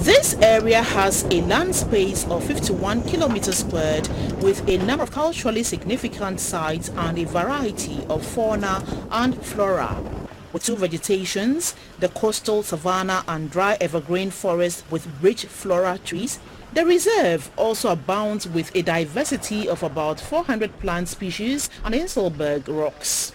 This area has a land space of 51 kilometers squared with a number of culturally significant sites and a variety of fauna and flora. With two vegetations, the coastal savanna and dry evergreen forest with rich flora trees, the reserve also abounds with a diversity of about 400 plant species and Inselberg rocks.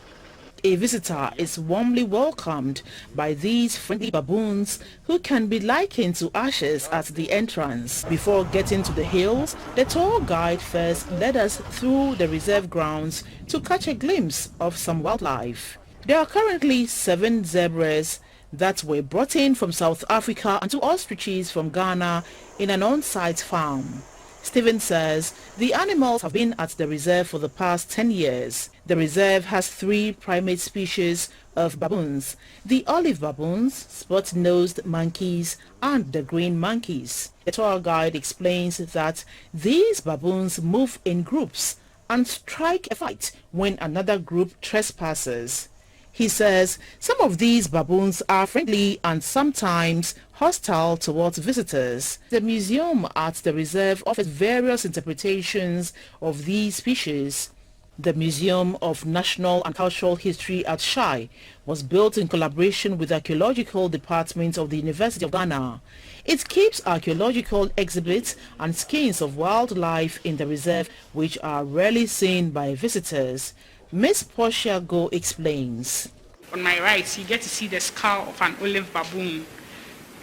A visitor is warmly welcomed by these friendly baboons who can be likened to ashes at the entrance. Before getting to the hills, the tour guide first led us through the reserve grounds to catch a glimpse of some wildlife. There are currently 7 zebras that were brought in from South Africa and 2 ostriches from Ghana in an on-site farm. Stephen says the animals have been at the reserve for the past 10 years. The reserve has 3 primate species of baboons: the olive baboons, spot-nosed monkeys, and the green monkeys. The tour guide explains that these baboons move in groups and strike a fight when another group trespasses. He says some of these baboons are friendly and sometimes hostile towards visitors. The museum at the reserve offers various interpretations of these species. The Museum of National and Cultural History at Shai was built in collaboration with the Archaeological Department of the University of Ghana. It keeps archaeological exhibits and skins of wildlife in the reserve which are rarely seen by visitors. Ms. Portia Go explains. On my right, you get to see the skull of an olive baboon,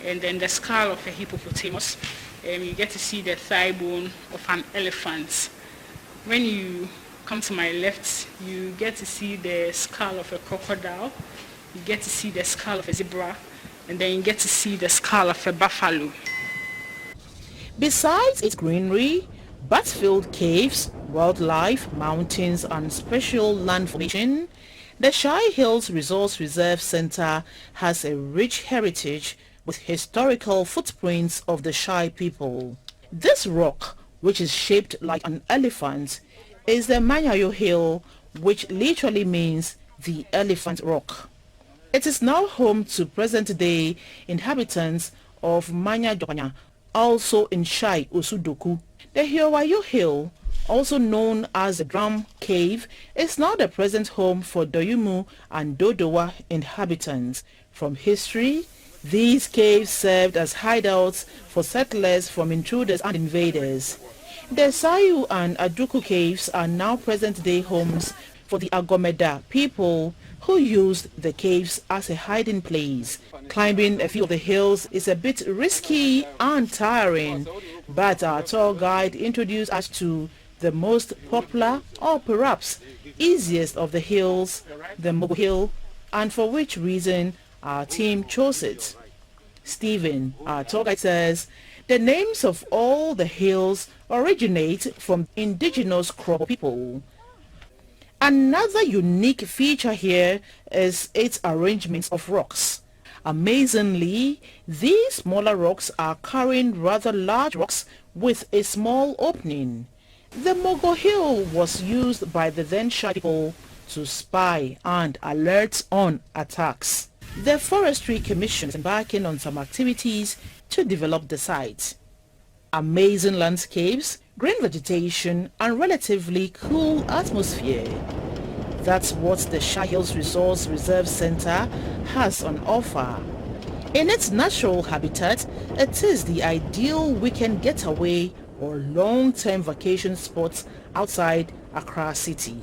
and then the skull of a hippopotamus, and you get to see the thigh bone of an elephant. When you come to my left, you get to see the skull of a crocodile, you get to see the skull of a zebra, and then you get to see the skull of a buffalo. Besides its greenery, bat-filled caves, wildlife, mountains, and special land formation, the Shai Hills Resource Reserve Center has a rich heritage with historical footprints of the Shai people. This rock, which is shaped like an elephant, is the Manuel Hill, which literally means the elephant rock. It is now home to present-day inhabitants of Manya Jopanya, also in Shai Osudoku. The Hiowayo Hill, also known as the Drum Cave, is now the present home for Doyumu and Dodowa inhabitants. From history, these caves served as hideouts for settlers from intruders and invaders. The Sayu and Aduku caves are now present-day homes for the Agomeda people who used the caves as a hiding place. Climbing a few of the hills is a bit risky and tiring, but our tour guide introduced us to the most popular or perhaps easiest of the hills, the Mogo Hill, and for which reason our team chose it. Stephen, our tour guide, says the names of all the hills originate from indigenous Krobo people. Another unique feature here is its arrangement of rocks. Amazingly, these smaller rocks are carrying rather large rocks with a small opening. The Mogo Hill was used by the then Shai people to spy and alert on attacks. The Forestry Commission is embarking on some activities to develop the site. Amazing landscapes, green vegetation, and relatively cool atmosphere. That's what the Shai Hills Resource Reserve Center has on offer. In its natural habitat, it is the ideal weekend getaway or long-term vacation spots outside Accra City.